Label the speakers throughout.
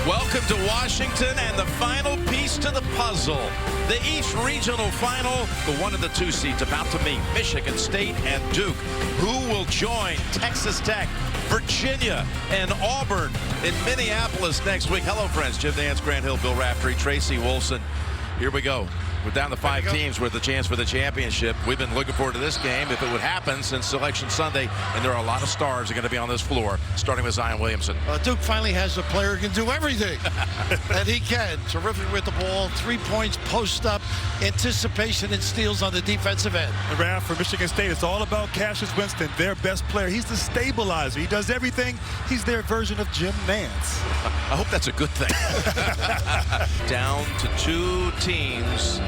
Speaker 1: Welcome to Washington and the final piece to the puzzle. The East Regional Final, the 1 and the 2 seeds about to meet Michigan State and Duke. Who will join Texas Tech, Virginia, and Auburn in Minneapolis next week? Hello, friends. Jim Nance, Grant Hill, Bill Raftery, Tracy Wolfson. Here we go. We're down to 5 teams with a chance for the championship. We've been looking forward to this game if it would happen since Selection Sunday, and there are a lot of stars that are going to be on this floor, starting with Zion Williamson.
Speaker 2: Duke finally has a player who can do everything, and he can. Terrific with the ball, 3 points, post up, anticipation, and steals on the defensive end.
Speaker 3: And Ralph, for Michigan State, it's all about Cassius Winston, their best player. He's the stabilizer. He does everything. He's their version of Jim Nance.
Speaker 1: I hope that's a good thing. Down to 2 teams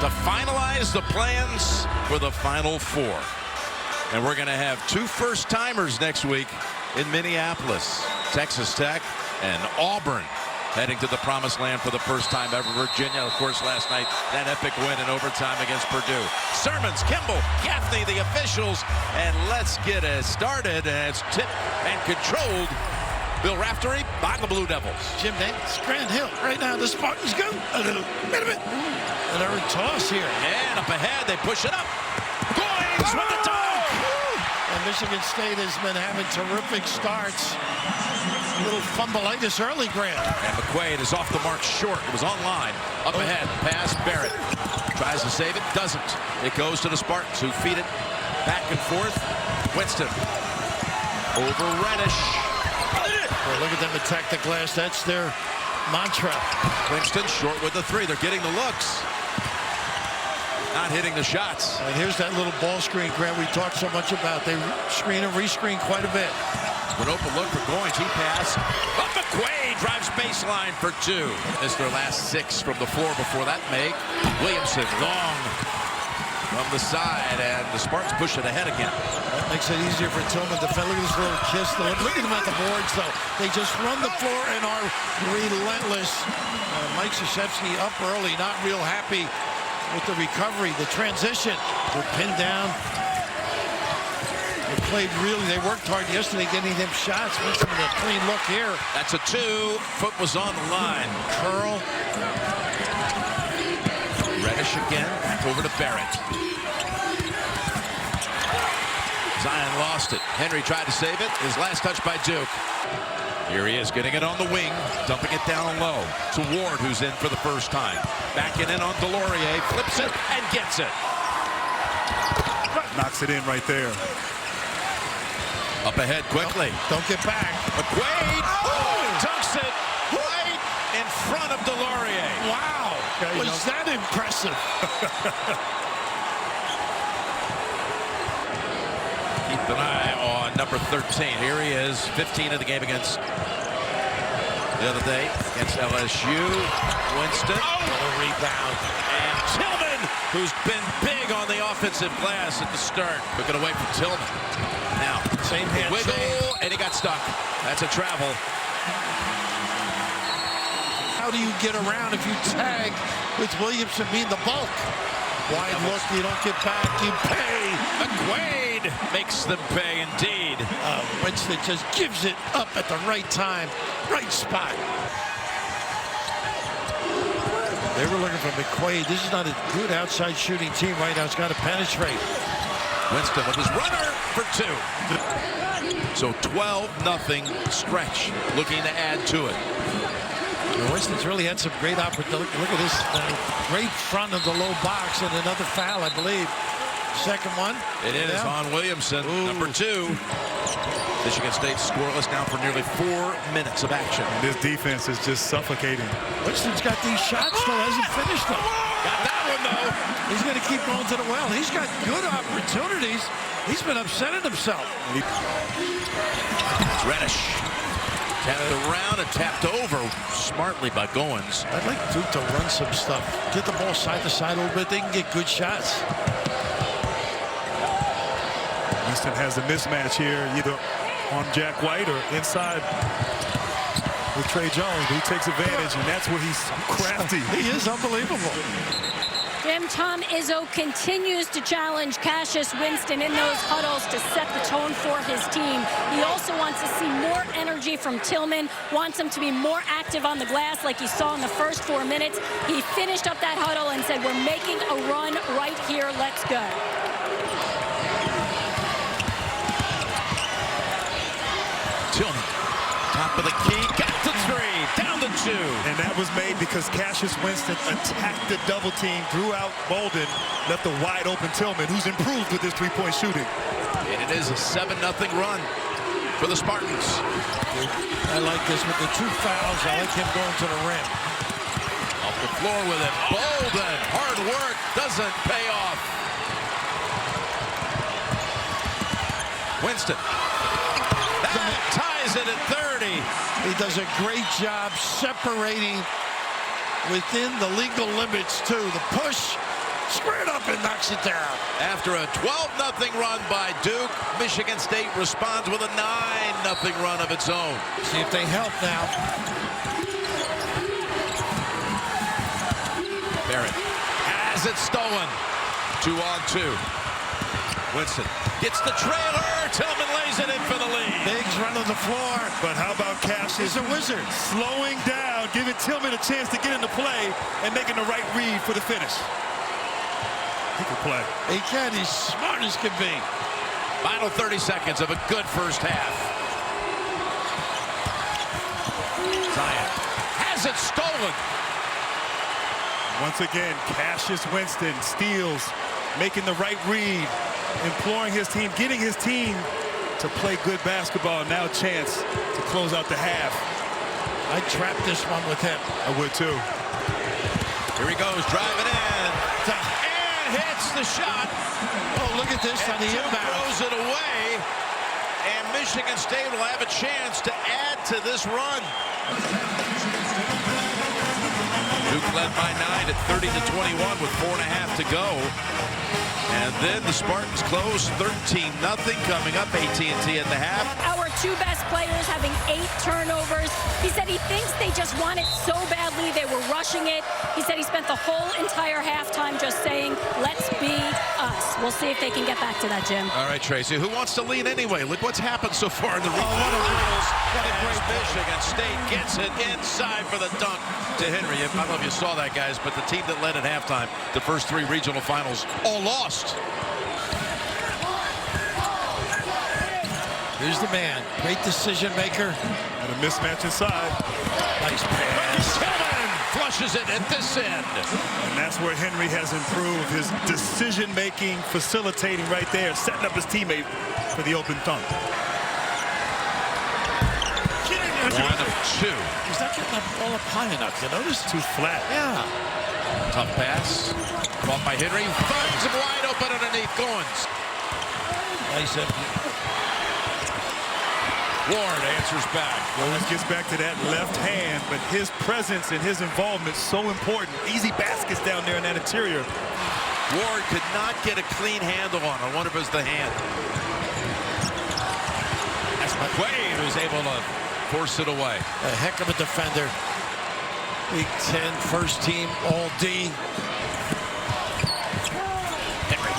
Speaker 1: to finalize the plans for the Final Four. And we're going to have 2 first-timers next week in Minneapolis. Texas Tech and Auburn heading to the promised land for the first time ever. Virginia, of course, last night, that epic win in overtime against Purdue. Sermons, Kimball, Gaffney, the officials, and let's get it started. And it's tipped and controlled. Bill Raftery by the Blue Devils.
Speaker 2: Jim Nance, Grant Hill, right now the Spartans go. Minute. An early toss here.
Speaker 1: And up ahead, they push it up. Goings with the dunk.
Speaker 2: And Michigan State has been having terrific starts. A little fumbleitis early, Grant.
Speaker 1: And McQuaid is off the mark short. It was online. Up ahead, pass Barrett. Tries to save it, doesn't. It goes to the Spartans, who feed it back and forth. Winston over Reddish.
Speaker 2: Well, look at them attack the glass. That's their mantra.
Speaker 1: Winston short with the 3. They're getting the looks. Not hitting the shots.
Speaker 2: And here's that little ball screen, Grant, we talked so much about. They screen and rescreen quite a bit.
Speaker 1: An open look for Goins. He pass. Up McQuaid drives baseline for 2. Missed their last 6 from the floor before that make. Williamson long from the side, and the Spartans push it ahead again.
Speaker 2: That makes it easier for Tillman to defend. Look at this little kiss. Look at them at the boards, though. They just run the floor and are relentless. Mike Krzyzewski up early, not real happy with the recovery, the transition. They're pinned down. They worked hard yesterday getting them shots. Missing a clean look here.
Speaker 1: That's a 2. Foot was on the line.
Speaker 2: Curl.
Speaker 1: Reddish again. Back over to Barrett. Zion lost it. Henry tried to save it. His last touch by Duke. Here he is getting it on the wing. Dumping it down low to Ward, who's in for the first time. Backing in on Delorier. Flips it and gets it.
Speaker 3: Knocks it in right there.
Speaker 1: Up ahead quickly.
Speaker 2: Don't get back.
Speaker 1: McQuaid dunks it right in front of Delorier.
Speaker 2: Wow. Was that impressive?
Speaker 1: Keep an eye on number 13. Here he is, 15 of the game against the other day against LSU. Winston.
Speaker 2: What a rebound.
Speaker 1: And Tillman, who's been big on the offensive glass at the start. Took it away from Tillman. Now,
Speaker 2: same hand.
Speaker 1: Wiggle, and he got stuck. That's a travel.
Speaker 2: How do you get around if you tag with Williamson being the bulk? Wide look, you don't get back, you pay.
Speaker 1: McQuaid makes them pay indeed.
Speaker 2: Winston just gives it up at the right time, right spot. They were looking for McQuaid. This is not a good outside shooting team right now. It's got to penetrate.
Speaker 1: Winston with his runner for 2. So 12-0 stretch, looking to add to it.
Speaker 2: Winston's really had some great opportunities. Look at this great front of the low box and another foul, I believe. Second one.
Speaker 1: It is on Williamson, number 2. Michigan State scoreless now for nearly 4 minutes of action.
Speaker 3: And this defense is just suffocating.
Speaker 2: Winston's got these shots, though, hasn't finished them.
Speaker 1: Got that one, though.
Speaker 2: He's going to keep going to the well. He's got good opportunities. He's been upsetting himself.
Speaker 1: It's Reddish. Tapped around and tapped over smartly by Goins.
Speaker 2: I'd like Duke to run some stuff. Get the ball side to side a little bit. They can get good shots.
Speaker 3: Winston has a mismatch here, either on Jack White or inside with Trey Jones. He takes advantage, and that's where he's crafty.
Speaker 2: He is unbelievable.
Speaker 4: Jim, Tom Izzo continues to challenge Cassius Winston in those huddles to set the tone for his team. He also wants to see more energy from Tillman, wants him to be more active on the glass like you saw in the first 4 minutes. He finished up that huddle and said, we're making a run right here, let's go.
Speaker 1: Tillman, top of the key, got the three, down to 2.
Speaker 3: And that was made because Cassius Winston attacked the double team, drew out Bolden, left a wide open Tillman, who's improved with his three-point shooting.
Speaker 1: And it is a 7-0 run for the Spartans.
Speaker 2: I like this with the 2 fouls. I like him going to the rim.
Speaker 1: Off the floor with it. Bolden, hard work, doesn't pay off. Winston. That ties it at 30.
Speaker 2: He does a great job separating within the legal limits, too. The push, squared up and knocks it down.
Speaker 1: After a 12-0 run by Duke, Michigan State responds with a 9-0 run of its own.
Speaker 2: See if they help now.
Speaker 1: Barrett has it stolen. 2 on 2. Winston gets the trailer. Tillman lays it in for the lead.
Speaker 2: Biggs running the floor.
Speaker 3: But how about Cassius?
Speaker 2: He's a wizard.
Speaker 3: Slowing down, giving Tillman a chance to get into play and making the right read for the finish. He can play.
Speaker 2: He can. He's smart as can be.
Speaker 1: Final 30 seconds of a good first half. Zion has it stolen.
Speaker 3: Once again, Cassius Winston steals, making the right read, imploring his team, getting his team to play good basketball. Now a chance to close out the half.
Speaker 2: I'd trap this one with him.
Speaker 3: I would too.
Speaker 1: Here he goes, driving in. And hits the shot.
Speaker 2: Oh, look at this on the
Speaker 1: Duke
Speaker 2: inbound.
Speaker 1: throws it away. And Michigan State will have a chance to add to this run. Duke led by 9 at 30-21 with 4.5 to go. And then the Spartans close 13-0 coming up. AT&T at the half.
Speaker 4: Our 2 best players having 8 turnovers. He said he thinks they just want it so badly they were rushing it. He said he spent the whole entire halftime just saying, let's be us. We'll see if they can get back to that, Jim.
Speaker 1: All right, Tracy, who wants to lead anyway? Look what's happened so far in the finals. What a great Michigan State gets it inside for the dunk to Henry. I don't know if you saw that, guys, but the team that led at halftime, the first 3 regional finals, all lost.
Speaker 2: Here's the man. Great decision maker.
Speaker 3: And a mismatch inside.
Speaker 2: Nice pass.
Speaker 1: Tillman flushes it at this end.
Speaker 3: And that's where Henry has improved. His decision-making, facilitating right there, setting up his teammate for the open dunk.
Speaker 1: 1 of 2.
Speaker 2: He's not getting that ball up high enough. You notice?
Speaker 3: Too flat.
Speaker 2: Yeah.
Speaker 1: Tough pass. Caught by Henry. Finds him wide open underneath Goins.
Speaker 2: Nice empty.
Speaker 1: Ward answers back.
Speaker 3: Goins gets back to that left hand, but his presence and his involvement so important. Easy baskets down there in that interior.
Speaker 1: Ward could not get a clean handle on it. I wonder if it's the hand. As McQuaid was able to force it away.
Speaker 2: A heck of a defender. Big 10, first team, all D.
Speaker 1: Henry.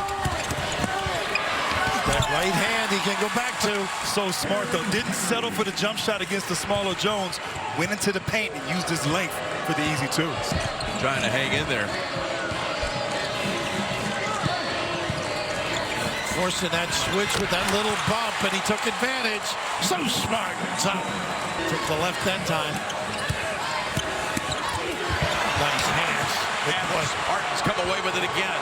Speaker 2: That right hand he can go back to.
Speaker 3: So smart, though. Didn't settle for the jump shot against the smaller Jones. Went into the paint and used his length for the easy 2s.
Speaker 1: Trying to hang in there.
Speaker 2: Forcing that switch with that little bump, and he took advantage. So smart. Top. Took the left that time. Nice hands.
Speaker 1: And the Spartans come away with it again.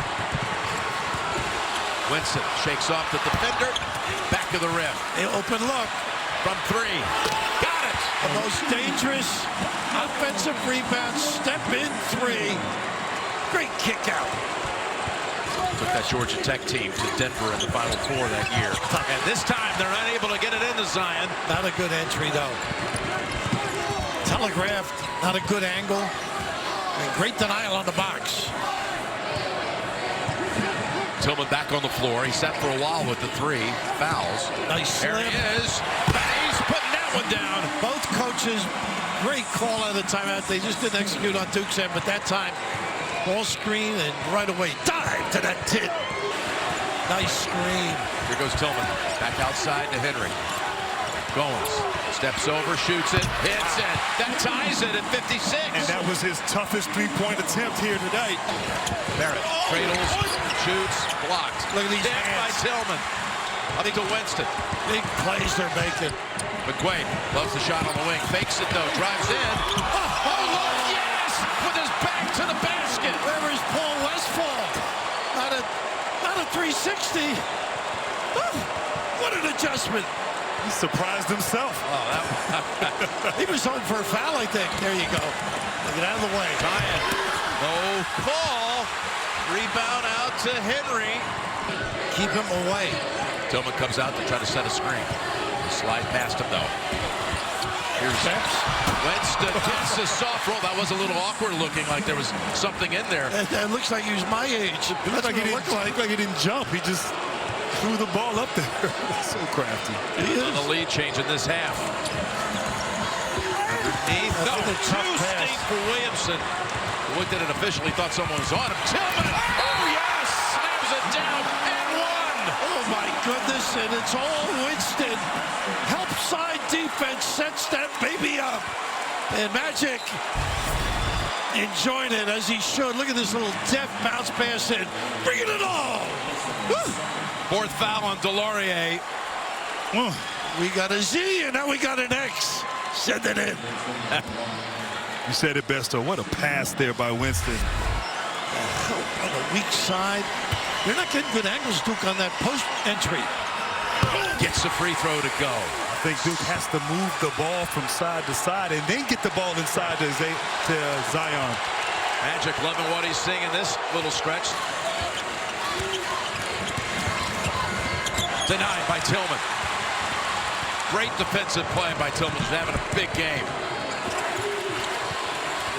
Speaker 1: Winston shakes off the defender. Back of the rim.
Speaker 2: An open look.
Speaker 1: From 3. Got it.
Speaker 2: The most dangerous offensive rebound. Step in 3. Great kick out.
Speaker 1: Took that Georgia Tech team to Denver in the Final Four that year. And this time they're unable to get it into Zion.
Speaker 2: Not a good entry, though. Telegraphed. Not a good angle. And great denial on the box.
Speaker 1: Tillman back on the floor. He sat for a while with the 3 fouls.
Speaker 2: Nice
Speaker 1: There
Speaker 2: slip.
Speaker 1: he is. He's putting that one down.
Speaker 2: Both coaches, great call out of the timeout. They just didn't execute on Duke's end, but that time Ball screen and right away dive to that tit. Nice screen.
Speaker 1: Here goes Tillman. Back outside to Henry. Goins steps over, shoots it, hits it. That ties it at 56.
Speaker 3: And that was his toughest three-point attempt here tonight.
Speaker 1: Barrett cradles, shoots, blocked.
Speaker 2: Look at these
Speaker 1: hit by
Speaker 2: hands.
Speaker 1: Tillman. Up to Winston.
Speaker 2: Big plays they're making.
Speaker 1: McQuaid loves the shot on the wing. Fakes it though. Drives in. Oh, look, yes! With his back to the basket.
Speaker 2: Where is Paul Westphal? Not a 360. What an adjustment.
Speaker 3: He surprised himself.
Speaker 1: Oh, that
Speaker 2: He was on for a foul, I think. There you go. Get out of the way.
Speaker 1: Ryan. No call. Rebound out to Henry.
Speaker 2: Keep him away.
Speaker 1: Tillman comes out to try to set a screen. Slide past him though. Here's Winston gets a soft roll. That was a little awkward looking, like there was something in there.
Speaker 2: It looks like he was my age.
Speaker 3: It looked like he didn't jump. He just threw the ball up there. So crafty.
Speaker 2: He is.
Speaker 1: The lead change in this half. Underneath. No, two-state for Williamson. Looked at it officially, thought someone was on him. Tillman. Oh, yes! Slams it down and one.
Speaker 2: Oh, my goodness. And it's all Winston. Help side defense sets that baby up. And Magic enjoying it as he should. Look at this little deft bounce pass in. Bringing it all. Woo.
Speaker 1: Fourth foul on Delorier.
Speaker 2: We got a Z and now we got an X. Send it in.
Speaker 3: You said it best, though. What a pass there by Winston.
Speaker 2: On the weak side. They're not getting good angles, Duke, on that post entry.
Speaker 1: Gets the free throw to go.
Speaker 3: I think Duke has to move the ball from side to side and then get the ball inside to Zion.
Speaker 1: Magic loving what he's seeing in this little stretch. Denied by Tillman. Great defensive play by Tillman. He's having a big game.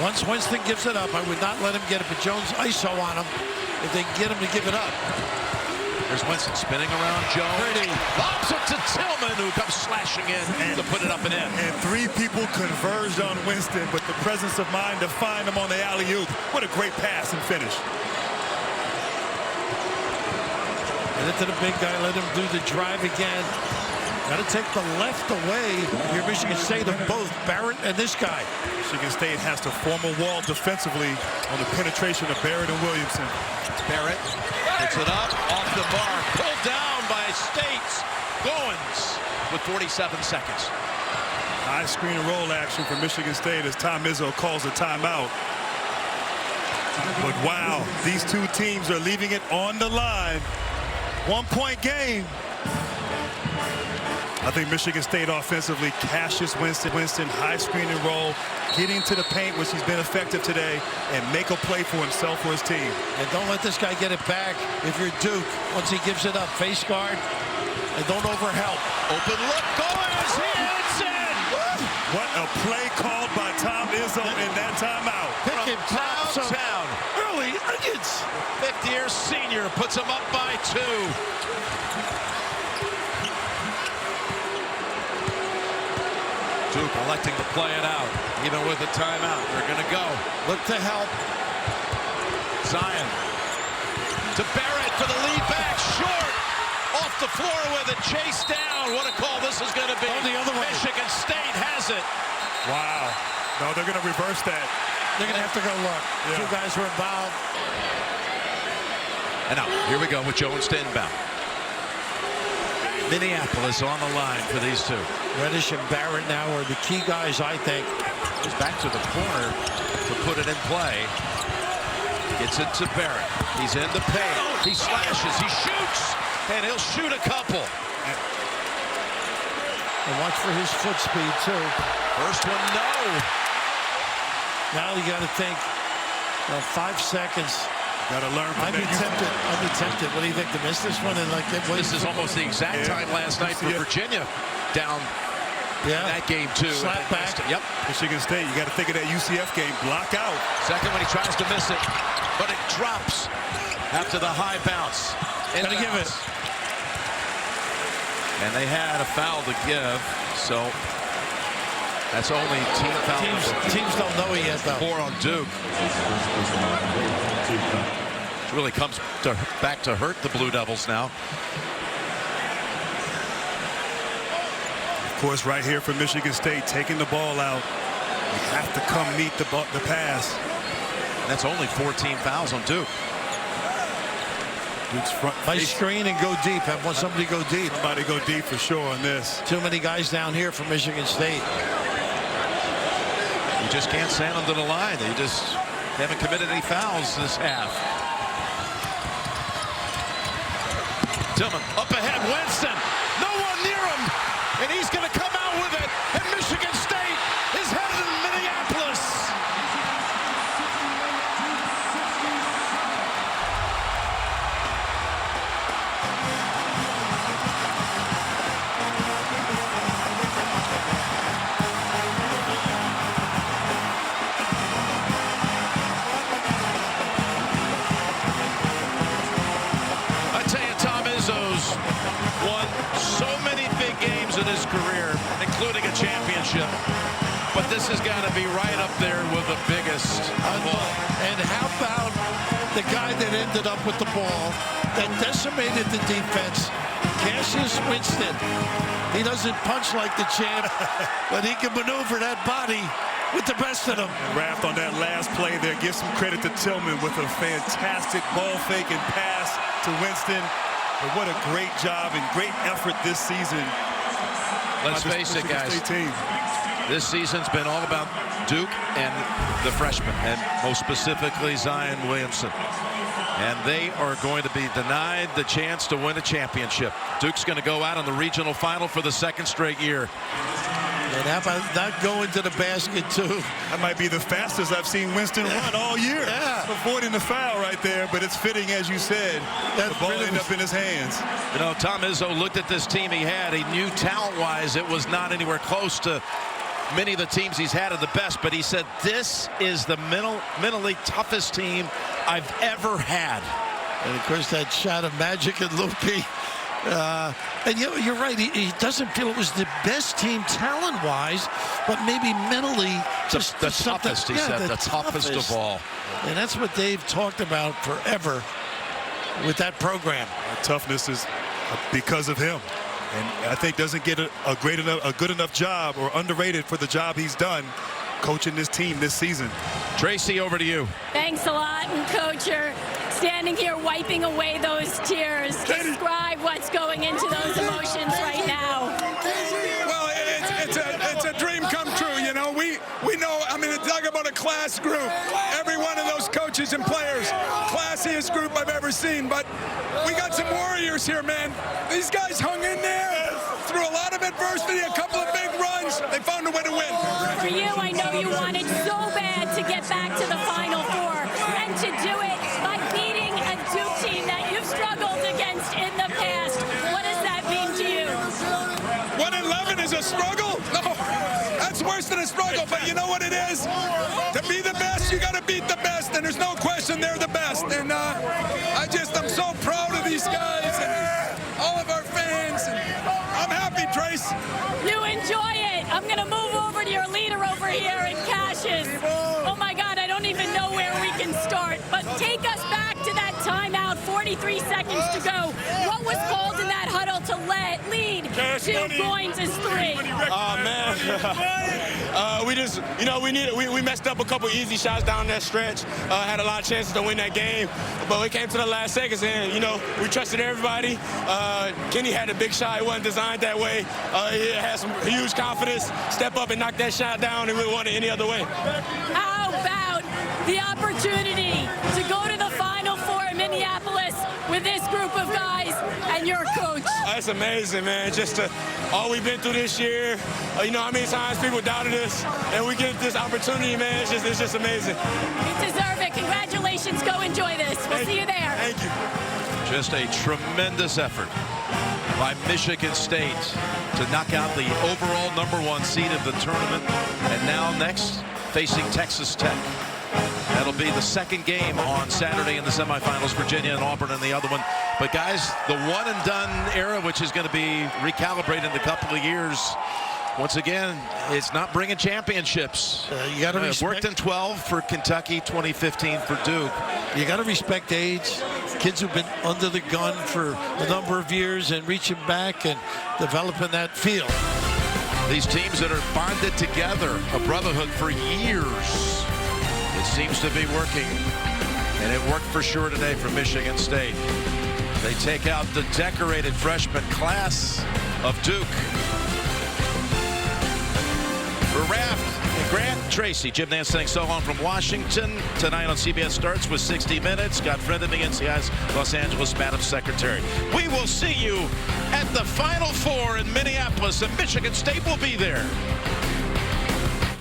Speaker 2: Once Winston gives it up, I would not let him get it, but Jones ISO on him if they can get him to give it up.
Speaker 1: There's Winston spinning around Jones.
Speaker 2: Pretty.
Speaker 1: Lobs it to Tillman, who comes slashing in to put it up and in.
Speaker 3: And three people converged on Winston, but the presence of mind to find him on the alley-oop. What a great pass and finish.
Speaker 2: Get it to the big guy, let him do the drive again. Got to take the left away. Here Michigan State of both Barrett and this guy.
Speaker 3: Michigan State has to form a wall defensively on the penetration of Barrett and Williamson.
Speaker 1: Barrett puts it up, off the bar, pulled down by State's Goins with 47 seconds.
Speaker 3: High screen and roll action for Michigan State as Tom Izzo calls a timeout. But wow, these two teams are leaving it on the line. 1-point game. I think Michigan State offensively, Cassius Winston, high screen and roll, getting to the paint, which he's been effective today, and make a play for himself or his team.
Speaker 2: And don't let this guy get it back if you're Duke. Once he gives it up, face guard, and don't overhelp.
Speaker 1: Open look, Goins, he hits it!
Speaker 3: What a play called by Tom Izzo in that timeout.
Speaker 2: Pick and pop some
Speaker 1: Downtown.
Speaker 2: early onions.
Speaker 1: 50-year senior puts him up by 2. Duke electing to play it out. Even with a timeout, they're going to go.
Speaker 2: Look to help.
Speaker 1: Zion to Barrett for the lead back. Short. Off the floor with it. Chase down. What a call this is going to be.
Speaker 2: Oh, the other way.
Speaker 1: Michigan State has it.
Speaker 3: Wow. No, they're going to reverse that.
Speaker 2: They're going to have to go look.
Speaker 3: Yeah.
Speaker 2: Two guys were involved.
Speaker 1: And now, here we go with Jones to inbound. Minneapolis on the line for these two.
Speaker 2: Reddish and Barrett now are the key guys, I think.
Speaker 1: Goes back to the corner to put it in play. Gets it to Barrett. He's in the paint. He slashes. He shoots. And he'll shoot a couple.
Speaker 2: And watch for his foot speed, too.
Speaker 1: First one, no.
Speaker 2: Now you got to think, 5 seconds.
Speaker 3: Got to learn from
Speaker 2: I'd be tempted. What do you think, to miss this one? And like
Speaker 1: This is almost the exact time last night for Virginia. Down that game, too.
Speaker 2: Slap back.
Speaker 1: Yep.
Speaker 3: Michigan State, you got to think of that UCF game. Block out.
Speaker 1: Second when he tries to miss it. But it drops after the high bounce.
Speaker 2: Gotta give it.
Speaker 1: And they had a foul to give, so That's only team foul.
Speaker 2: Teams don't know it yet, though.
Speaker 1: 4 on Duke. It really comes back to hurt the Blue Devils now.
Speaker 3: Of course, right here for Michigan State, taking the ball out. You have to come meet the pass.
Speaker 1: That's only 14 fouls on Duke.
Speaker 3: Duke's front.
Speaker 2: Nice screen and go deep. Have somebody go deep.
Speaker 3: Somebody go deep for sure on this.
Speaker 2: Too many guys down here for Michigan State.
Speaker 1: You just can't send them to the line. They just haven't committed any fouls this half. Tillman up ahead. Winston. No one near him. And he's going to come out with it. And Michigan State is headed to Minneapolis. I tell you, Tom Izzo's won so many big games in his career, including a championship. But this has got to be right up there with the biggest of all.
Speaker 2: And how about the guy that ended up with the ball that decimated the defense, Cassius Winston. He doesn't punch like the champ, but he can maneuver that body with the best of them.
Speaker 3: Raft on that last play there. Give some credit to Tillman with a fantastic ball fake and pass to Winston. But what a great job and great effort this season.
Speaker 1: Let's face it, guys. This season's been all about Duke and the freshmen, and most specifically Zion Williamson. And they are going to be denied the chance to win a championship. Duke's going to go out in the regional final for the second straight year.
Speaker 2: And how about not going to the basket, too?
Speaker 3: That might be the fastest I've seen Winston run all year.
Speaker 2: Yeah.
Speaker 3: Avoiding the foul right there, but it's fitting, as you said. The ball ended up in his hands.
Speaker 1: You know, Tom Izzo looked at this team he had. He knew talent-wise it was not anywhere close to many of the teams he's had of the best, but he said this is the mentally toughest team I've ever had.
Speaker 2: And of course that shot of Magic and Loopy. And you're right, he doesn't feel it was the best team talent-wise, but maybe mentally just
Speaker 1: the toughest, he said, the toughest of all.
Speaker 2: And that's what they've talked about forever with that program.
Speaker 3: Toughness is because of him. And I think doesn't get a good enough job, or underrated for the job he's done coaching this team this season.
Speaker 1: Tracy, over to you.
Speaker 4: Thanks a lot, and Coacher, standing here wiping away those tears. Describe what's going into those emotions right now.
Speaker 5: Well, it's a dream come true, you know. We know, I mean, talk about a class group. Every one of those coaches and players, classiest group I've ever seen. But we got some warriors here, man. These guys hung in there through a lot of adversity, a couple of big runs. They found a way to win.
Speaker 4: For you, I know you wanted so bad to get back to the Final Four, and to do it by beating a Duke team that you've struggled against in the past. What does that mean to you?
Speaker 5: 1-11 is a struggle? No, that's worse than a struggle. But you know what it is? To be the best, you got to beat the best, and there's no question they're the best. And I'm so proud of these guys and all of our fans. And I'm happy, Trace.
Speaker 4: You enjoy it. I'm going to move over to your leader over here in Cassius. Oh, my God, I don't even know where we can start. But take us back to that timeout, 43 seconds to go. What was called in that huddle to lead to Goins' three?
Speaker 6: Oh, man. We just, you know, we messed up a couple easy shots down that stretch. Had a lot of chances to win that game. But we came to the last seconds, and, you know, we trusted everybody. Kenny had a big shot. It wasn't designed that way. He had some huge confidence. Step up and knock that shot down, and we won it any other way.
Speaker 4: How about the opportunity to go to the Final Four in Minneapolis with this group of guys and your coach?
Speaker 6: That's amazing, man. Just all we've been through this year. You know how many times people doubted us, and we get this opportunity, man. It's just amazing.
Speaker 4: You deserve it. Congratulations. Go enjoy this. We'll see you there.
Speaker 6: Thank you.
Speaker 1: Just a tremendous effort by Michigan State to knock out the overall #1 seed of the tournament, and now next facing Texas Tech. That'll be the second game on Saturday in the semifinals, Virginia and Auburn in the other one. But guys, the one and done era, which is going to be recalibrated in a couple of years, Once again, it's not bringing championships.
Speaker 2: You got to
Speaker 1: It
Speaker 2: respect.
Speaker 1: worked in 12 for Kentucky, 2015 for Duke.
Speaker 2: You got to respect age. Kids who've been under the gun for a number of years and reaching back and developing that feel.
Speaker 1: These teams that are bonded together, a brotherhood for years. It seems to be working, and it worked for sure today for Michigan State. They take out the decorated freshman class of Duke. For Raft and Grant, Tracy, Jim Nance saying so long from Washington. Tonight on CBS Starts with 60 Minutes. Got Fred in the NCI's Los Angeles Madam Secretary. We will see you at the Final Four in Minneapolis, and Michigan State will be there.